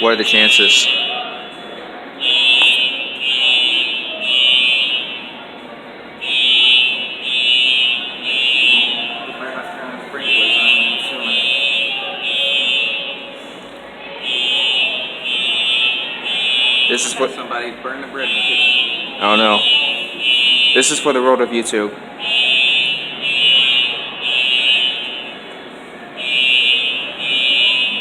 What are the chances? If I have to turn on sprinklers, I'm assuming. This is for Somebody burn the bread in the kitchen. I don't know. This is for the road of YouTube.